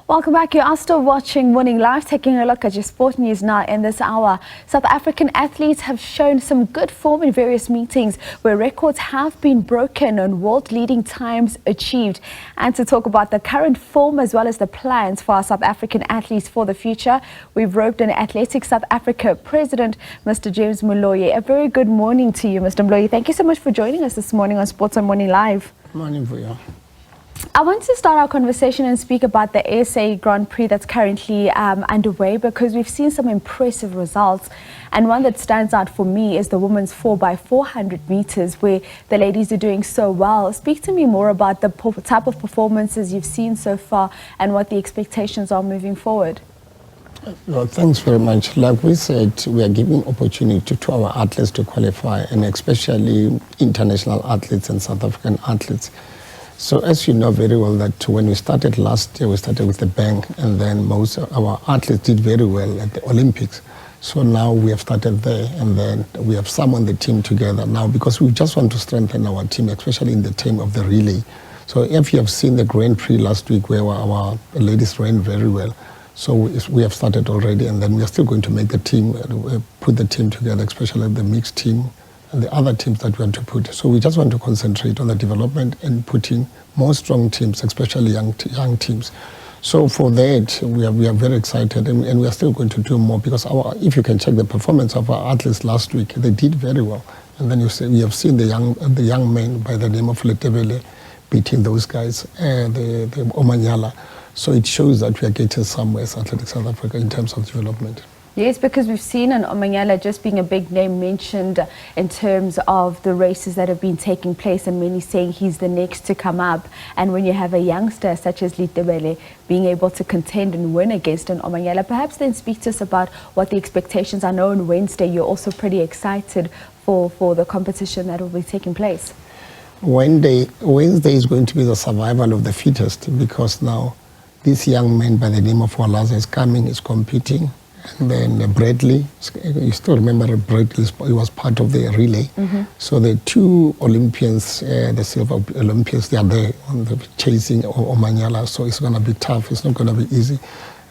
Welcome back. You are still watching Morning Live, taking a look at your sport news now in this hour. South African athletes have shown some good form in various meetings where records have been broken and world-leading times achieved. And to talk about the current form as well as the plans for our South African athletes for the future, we've roped in Athletics South Africa President, Mr. James Moloi. A very good morning to you, Mr. Moloi. Thank you so much for joining us this morning on Sports on Morning Live. Good morning for you. I want to start our conversation and speak about the ASA Grand Prix that's currently underway, because we've seen some impressive results, and one that stands out for me is the women's 4x400 meters, where the ladies are doing so well. Speak to me more about the type of performances you've seen so far and what the expectations are moving forward. Well, thanks very much. Like we said, we are giving opportunity to our athletes to qualify, and especially international athletes and South African athletes. So as you know very well that when we started last year, we started with a bang, and then most of our athletes did very well at the Olympics. So now we have started there, and then we have summoned the team together now because we just want to strengthen our team, especially in the team of the relay. So if you have seen the Grand Prix last week where our ladies ran very well, so we have started already, and then we are still going to make the team, put the team together, especially the mixed team and the other teams that we want to put. So we just want to concentrate on the development and putting more strong teams, especially young teams. So for that, we are very excited, and we are still going to do more, because if you can check the performance of our athletes last week, they did very well. And then we have seen the young men by the name of Letebele beating those guys, the Omanyala. So it shows that we are getting somewhere as Athletics South Africa in terms of development. Yes, because we've seen an Omanyala just being a big name mentioned in terms of the races that have been taking place, and many saying he's the next to come up. And when you have a youngster such as Letebele being able to contend and win against an Omanyala, perhaps then speak to us about what the expectations are. I know on Wednesday you're also pretty excited for the competition that will be taking place. Wednesday is going to be the survival of the fittest, because now this young man by the name of Walaza is coming, is competing. And then Bradley, you still remember Bradley, he was part of the relay. Mm-hmm. So the two Olympians, the silver Olympians, they are there on the chasing Omanyala. So it's going to be tough. It's not going to be easy.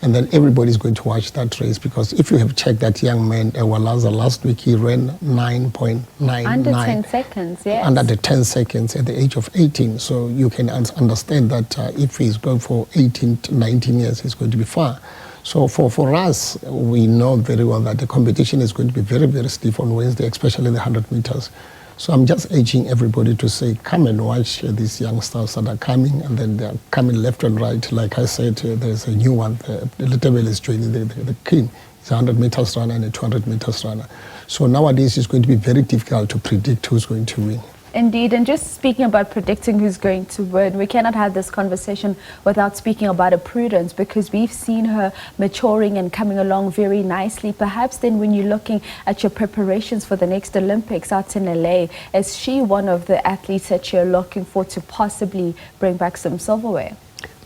And then everybody's going to watch that race, because if you have checked that young man, Walaza, last week he ran 9.99. Under 10 seconds, yes. Under the 10 seconds at the age of 18. So you can understand that if he's going for 18 to 19 years, he's going to be far. So for us, we know very well that the competition is going to be very, very stiff on Wednesday, especially the 100 meters. So I'm just urging everybody to say, come and watch these young stars that are coming, and then they're coming left and right. Like I said, there's a new one. The Letebele is joining the king. It's a 100 meters runner and a 200 meters runner. So nowadays it's going to be very difficult to predict who's going to win. Indeed, and just speaking about predicting who's going to win, we cannot have this conversation without speaking about a Prudence, because we've seen her maturing and coming along very nicely. Perhaps then when you're looking at your preparations for the next Olympics out in LA, is she one of the athletes that you're looking for to possibly bring back some silverware?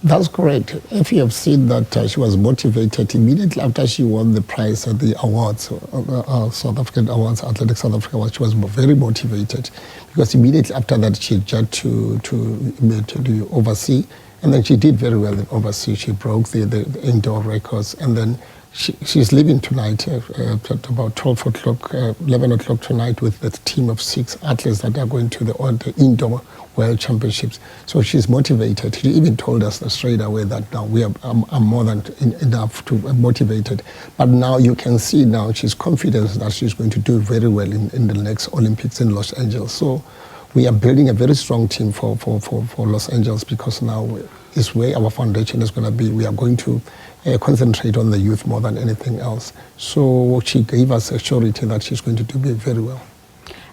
That's correct. If you have seen that she was motivated immediately after she won the prize at the awards, South African Awards, Athletics South Africa Awards, she was very motivated, because immediately after that she had to oversee, and then she did very well in overseas. She broke the indoor records, and then she's leaving tonight at about 12 o'clock, 11 o'clock tonight, with the team of 6 athletes that are going to the indoor World Championships. So she's motivated. She even told us straight away that now I'm more than enough to motivated. But now you can see now she's confident that she's going to do very well in the next Olympics in Los Angeles. So we are building a very strong team for Los Angeles, because now is where our foundation is going to be. We are going to concentrate on the youth more than anything else. So she gave us a surety that she's going to do very well.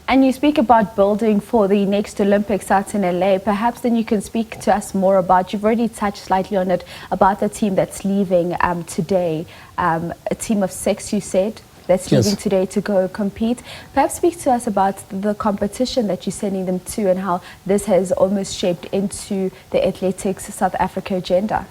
And you speak about building for the next Olympics out in LA. Perhaps then you can speak to us more about, you've already touched slightly on it, about the team that's leaving today. A team of 6, you said, that's leaving today to go compete. Perhaps speak to us about the competition that you're sending them to, and how this has almost shaped into the Athletics South Africa agenda.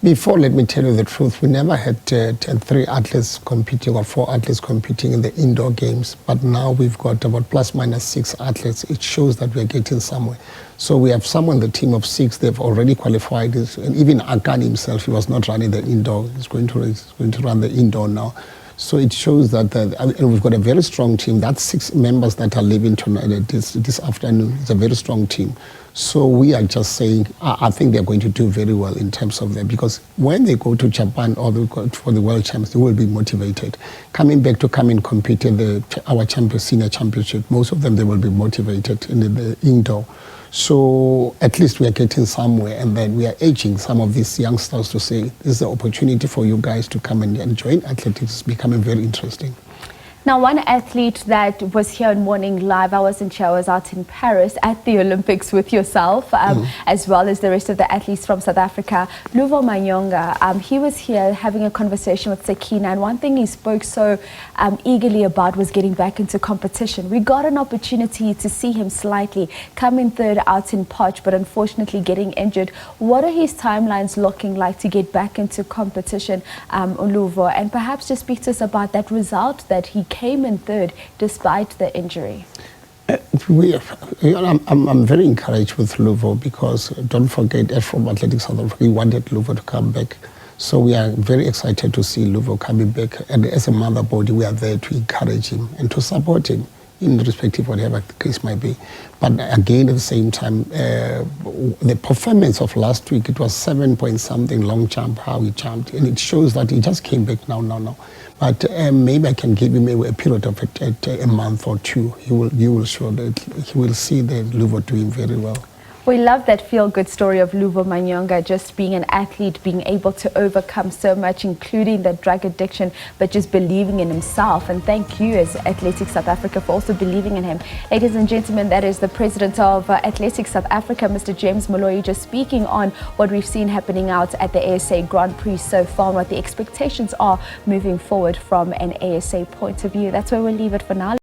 Before, let me tell you the truth, we never had 3 athletes competing or 4 athletes competing in the indoor games, but now we've got about plus minus 6 athletes. It shows that we're getting somewhere. So we have some on the team of 6, they've already qualified, and even Akan himself, he was not running the indoor, he's going to run the indoor now. So it shows that, and we've got a very strong team. That's 6 members that are leaving tonight, this afternoon. It's a very strong team. So we are just saying, I think they're going to do very well in terms of them, because when they go to Japan or they go for the World Champs, they will be motivated. Coming back to come and compete in our senior championship, most of them, they will be motivated in the indoor. So at least we are getting somewhere, and then we are urging some of these youngsters to say, this is the opportunity for you guys to come and join athletics. It's becoming very interesting. Now, one athlete that was here in Morning Live, I wasn't sure, I was out in Paris at the Olympics with yourself, as well as the rest of the athletes from South Africa. Louvo Manyonga, he was here having a conversation with Sakina, and one thing he spoke so eagerly about was getting back into competition. We got an opportunity to see him slightly come in third out in Poch, but unfortunately getting injured. What are his timelines looking like to get back into competition, Louvo? And perhaps just speak to us about that result that he came in third despite the injury. I'm very encouraged with Louvo, because don't forget, from Athletics South Africa, we wanted Louvo to come back. So we are very excited to see Louvo coming back. And as a mother body, we are there to encourage him and to support him in respective whatever the case might be. But again, at the same time, the performance of last week, it was 7-point-something long jump, how he jumped. And it shows that he just came back now. But maybe I can give him a period of a month or 2. You will show that he will see that Louvo doing very well. We love that feel-good story of Louvo Manyonga, just being an athlete, being able to overcome so much, including the drug addiction, but just believing in himself. And thank you as Athletics South Africa for also believing in him. Ladies and gentlemen, that is the president of Athletics South Africa, Mr. James Moloi, just speaking on what we've seen happening out at the ASA Grand Prix so far and what the expectations are moving forward from an ASA point of view. That's where we'll leave it for now.